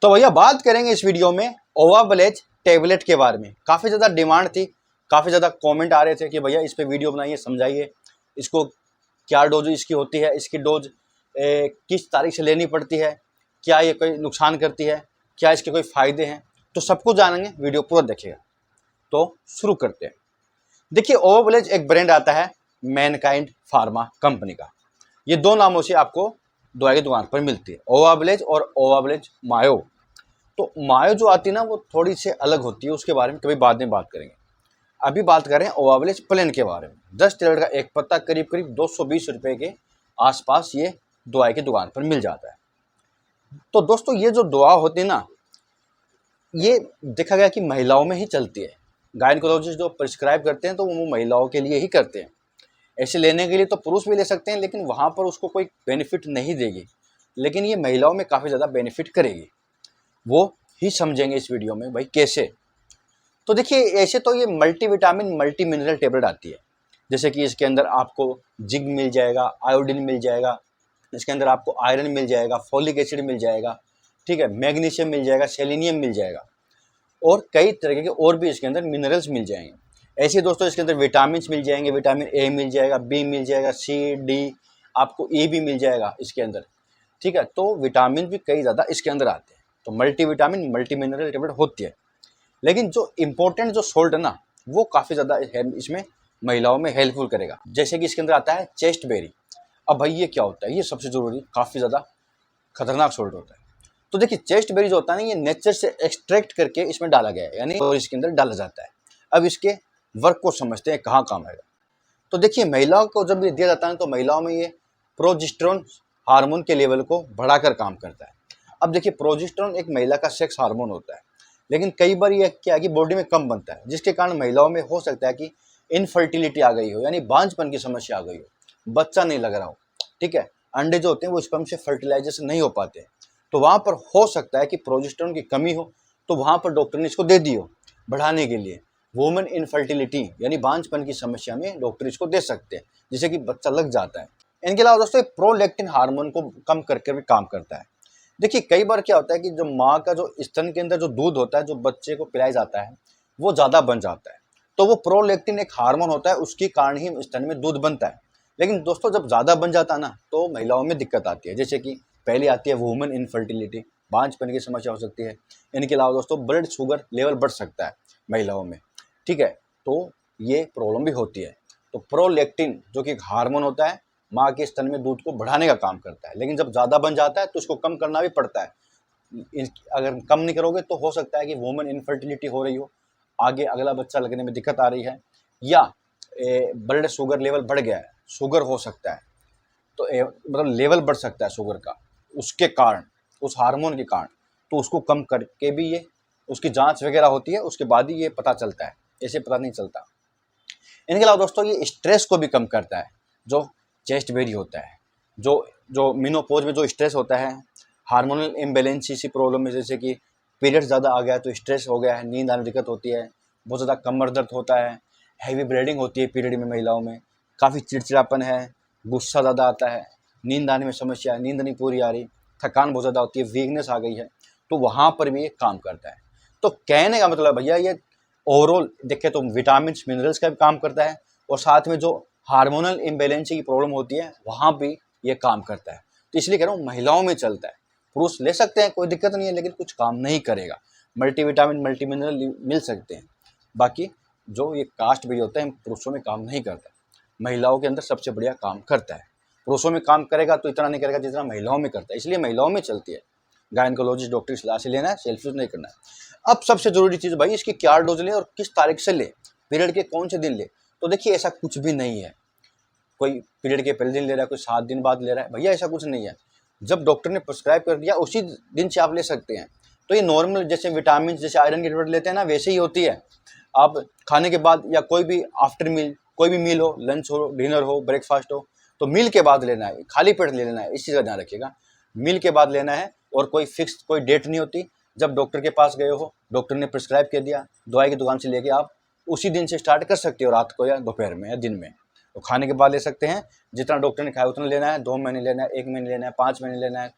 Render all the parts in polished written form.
तो भैया बात करेंगे इस वीडियो में ओवाबलेज टेबलेट के बारे में। काफ़ी ज़्यादा डिमांड थी, काफ़ी ज़्यादा कमेंट आ रहे थे कि भैया इस पे वीडियो बनाइए, समझाइए इसको, क्या डोज इसकी होती है, इसकी डोज किस तारीख से लेनी पड़ती है, क्या ये कोई नुकसान करती है, क्या इसके कोई फ़ायदे हैं, तो सब कुछ जानेंगे, वीडियो पूरा देखिएगा। तो शुरू करते हैं। देखिए ओवाबलेज एक ब्रांड आता है मैनकाइंड फार्मा कंपनी का। ये दो नामों से आपको दवाई की दुकान पर मिलती है, ओवाबलेज और ओवाबलेज मायो। तो मायो जो आती है ना वो थोड़ी सी अलग होती है, उसके बारे में कभी बाद में बात करेंगे। अभी बात करें ओवाबलेज प्लेन के बारे में। 10 टैबलेट का एक पत्ता करीब करीब 220 रुपये के आसपास ये दवाई की दुकान पर मिल जाता है। तो दोस्तों ये जो दवा होती है ना, ये देखा गया कि महिलाओं में ही चलती है। गायनकोलॉजिस्ट जो प्रिस्क्राइब करते हैं तो वो महिलाओं के लिए ही करते हैं। ऐसे लेने के लिए तो पुरुष भी ले सकते हैं, लेकिन वहाँ पर उसको कोई बेनिफिट नहीं देगी, लेकिन ये महिलाओं में काफ़ी ज़्यादा बेनिफिट करेगी। वो ही समझेंगे इस वीडियो में भाई कैसे। तो देखिए ऐसे तो ये मल्टीविटामिन मल्टी मिनरल टेबलेट आती है, जैसे कि इसके अंदर आपको जिंक मिल जाएगा, आयोडीन मिल जाएगा, इसके अंदर आपको आयरन मिल जाएगा, फोलिक एसिड मिल जाएगा, ठीक है, मैग्नीशियम मिल जाएगा, सेलेनियम मिल जाएगा और कई तरह के और भी इसके अंदर मिनरल्स मिल जाएंगे। ऐसे दोस्तों इसके अंदर विटामिन मिल जाएंगे, विटामिन ए मिल जाएगा, बी मिल जाएगा, सी डी, आपको ई भी मिल जाएगा इसके अंदर, ठीक है। तो विटामिन भी कई ज़्यादा इसके अंदर आते हैं। तो मल्टीविटामिन मल्टी मिनरल टेबलेट होती है, लेकिन जो इम्पोर्टेंट जो सोल्ट है ना वो काफ़ी ज़्यादा इसमें महिलाओं में हेल्पफुल करेगा। जैसे कि इसके अंदर आता है चेस्ट बेरी। अब भाई ये क्या होता है, ये सबसे ज़रूरी काफ़ी ज़्यादा खतरनाक सोल्ट होता है। तो देखिए चेस्ट बेरी जो होता है ना, ये नेचर से एक्सट्रैक्ट करके इसमें डाला गया है, यानी और इसके अंदर डाला जाता है। अब इसके वर्क को समझते हैं, कहाँ काम आएगा। तो देखिए महिलाओं को जब ये दिया जाता है तो महिलाओं में ये प्रोजेस्टेरोन हार्मोन के लेवल को बढ़ाकर काम करता है। अब देखिए प्रोजेस्टेरोन एक महिला का सेक्स हार्मोन होता है, लेकिन कई बार ये क्या है कि बॉडी में कम बनता है, जिसके कारण महिलाओं में हो सकता है कि इनफर्टिलिटी आ गई हो, यानी बांझपन की समस्या आ गई हो, बच्चा नहीं लग रहा हो, ठीक है, अंडे जो होते हैं वो स्पर्म से फर्टिलाइजेशन नहीं हो पाते। तो वहाँ पर हो सकता है कि प्रोजेस्टेरोन की कमी हो, तो वहाँ पर डॉक्टर ने इसको दे दी हो बढ़ाने के लिए। वुमेन इनफर्टिलिटी यानी बांझपन की समस्या में डॉक्टर इसको दे सकते हैं, जिससे कि बच्चा लग जाता है। इनके अलावा दोस्तों प्रोलैक्टिन हार्मोन को कम करके भी काम करता है। देखिए कई बार क्या होता है कि जो माँ का जो स्तन के अंदर जो दूध होता है, जो बच्चे को पिलाया जाता है, वो ज़्यादा बन जाता है। तो वो प्रोलैक्टिन एक हार्मोन होता है, उसके कारण ही स्तन में दूध बनता है। लेकिन दोस्तों जब ज़्यादा बन जाता है ना तो महिलाओं में दिक्कत आती है, जैसे कि पहले आती है वुमेन इनफर्टिलिटी, बांझपन की समस्या हो सकती है। इनके अलावा दोस्तों ब्लड शुगर लेवल बढ़ सकता है महिलाओं में, ठीक है, तो ये प्रॉब्लम भी होती है। तो प्रोलैक्टिन जो कि एक हार्मोन होता है, माँ के स्तन में दूध को बढ़ाने का काम करता है, लेकिन जब ज़्यादा बन जाता है तो इसको कम करना भी पड़ता है। अगर कम नहीं करोगे तो हो सकता है कि वुमेन इनफर्टिलिटी हो रही हो, आगे अगला बच्चा लगने में दिक्कत आ रही है, या ब्लड शुगर लेवल बढ़ गया है, शुगर हो सकता है, तो मतलब लेवल बढ़ सकता है शुगर का, उसके कारण, उस हार्मोन के कारण। तो उसको कम करके भी ये उसकी जांच वगैरह होती है, उसके बाद ही ये पता चलता है, ऐसे पता नहीं चलता। इनके अलावा दोस्तों ये स्ट्रेस को भी कम करता है, जो चेस्ट बेरी होता है, जो जो मेनोपॉज में जो स्ट्रेस होता है, हार्मोनल इम्बैलेंस सी प्रॉब्लम है, जैसे कि पीरियड ज़्यादा आ गया तो स्ट्रेस हो गया है, नींद आने में दिक्कत होती है, बहुत ज़्यादा कमर दर्द होता है, हैवी ब्लीडिंग होती है पीरियड में महिलाओं में, काफ़ी चिड़चिड़ापन है, गुस्सा ज़्यादा आता है, नींद आने में समस्या है, नींद नहीं पूरी आ रही, थकान बहुत ज़्यादा होती है, वीकनेस आ गई है, तो वहाँ पर भी ये काम करता है। तो कहने का मतलब भैया ये ओवरऑल देखें तो विटामिन मिनरल्स का भी काम करता है, और साथ में जो हार्मोनल इम्बैलेंस की प्रॉब्लम होती है वहाँ भी ये काम करता है। तो इसलिए कह रहा हूँ महिलाओं में चलता है, पुरुष ले सकते हैं कोई दिक्कत नहीं है, लेकिन कुछ काम नहीं करेगा। मल्टीविटामिन मल्टी मिनरल मिल सकते हैं, बाकी जो ये कास्ट भी होता है पुरुषों में काम नहीं करता, महिलाओं के अंदर सबसे बढ़िया काम करता है। पुरुषों में काम करेगा तो इतना नहीं करेगा जितना महिलाओं में करता है, इसलिए महिलाओं में चलती है। गायनकोलॉजिस्ट डॉक्टर की सलाह से लेना है, सेल्फ यूज नहीं करना है। अब सबसे जरूरी चीज़ भाई, इसकी क्या डोज ले और किस तारीख से ले, पीरियड के कौन से दिन ले। तो देखिए ऐसा कुछ भी नहीं है, कोई पीरियड के पहले दिन ले रहा है, कोई 7 दिन बाद ले रहा है, भैया ऐसा कुछ नहीं है। जब डॉक्टर ने प्रिस्क्राइब कर दिया उसी दिन से आप ले सकते हैं। तो ये नॉर्मल जैसे विटामिन जैसे आयरन की टेबलेट लेते हैं ना, वैसे ही होती है। आप खाने के बाद या कोई भी आफ्टर मील, कोई भी मील हो, लंच हो, डिनर हो, ब्रेकफास्ट हो, तो मील के बाद लेना है, खाली पेट ले लेना है, इस चीज़ का ध्यान रखिएगा। मील के बाद लेना है, और कोई फिक्स कोई डेट नहीं होती। जब डॉक्टर के पास गए हो, डॉक्टर ने प्रिस्क्राइब कर दिया, दवाई की दुकान से लेके आप उसी दिन से स्टार्ट कर सकते हो, रात को या दोपहर में या दिन में। तो खाने के बाद ले सकते हैं, जितना डॉक्टर ने खाया उतना लेना है। 2 महीने लेना है, 1 महीने लेना है, 5 महीने लेना है,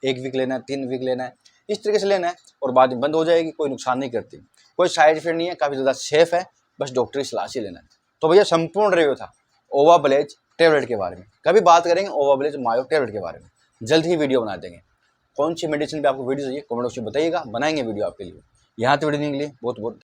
1 वीक लेना है, 3 वीक लेना है, इस तरीके से लेना है और बाद में बंद हो जाएगी, कोई नुकसान नहीं करती, कोई साइड इफेक्ट नहीं है, काफ़ी ज़्यादा सेफ है, बस डॉक्टरी सलाह से लेना है। तो भैया संपूर्ण रिव्यू था ओवाब्लेज टेबलेट के बारे में। कभी बात करेंगे ओवाब्लेज मायो टेबलेट के बारे में, जल्द ही वीडियो बना देंगे। कौन सी मेडिसिन पे आपको वीडियो चाहिए कमेंट बॉक्स में बताइएगा, बनाएंगे वीडियो आपके लिए। यहाँ तक वीडियो के लिए बहुत बहुत